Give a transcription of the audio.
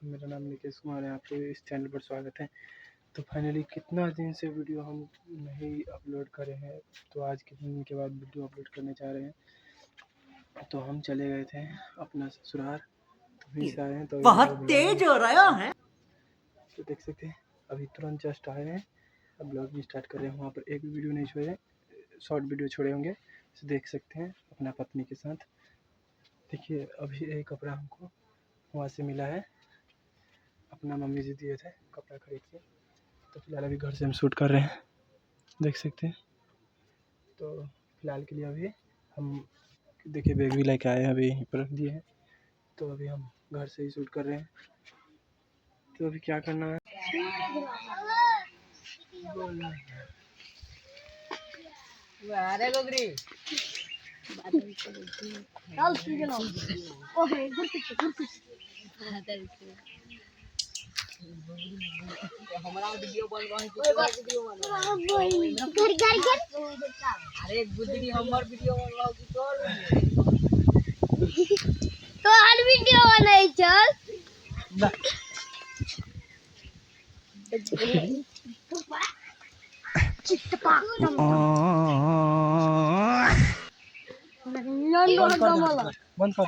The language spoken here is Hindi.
वालेकुम, मेरा नाम निकेश कुमार है। आपके इस चैनल पर स्वागत है। तो फाइनली कितना दिन से वीडियो हम नहीं अपलोड करे हैं, तो आज कितने दिन के बाद वीडियो अपलोड करने जा रहे हैं। तो हम चले गए थे अपना ससुराल, तो वहीं से आए हैं। तो बहुत तेज हो रहा है। तो देख सकते हैं अभी तुरंत जस्ट आए हैं, अब ब्लॉगिंग स्टार्ट कर रहे हैं। वहाँ पर एक भी वीडियो नहीं छोड़े, शॉर्ट वीडियो छोड़े होंगे, तो देख सकते हैं अपना पत्नी के साथ। देखिए अभी एक कपड़ा हमको वहाँ से मिला है, अपना मम्मी जी दिए थे कपड़ा खरीद के। तो फिलहाल अभी घर से हम शूट कर रहे हैं, देख सकते हैं। तो फिलहाल के लिए अभी हम देखिए बैग भी लेके आए हैं, अभी यहीं पर रख दिए हैं। तो अभी हम घर से ही शूट कर रहे हैं। तो अभी क्या करना है, अरे गोगरी हमारा वीडियो बन रहा है, अरे गुजरी हमर वीडियो बन रहा है तो हर वीडियो बनाई चल बंद कर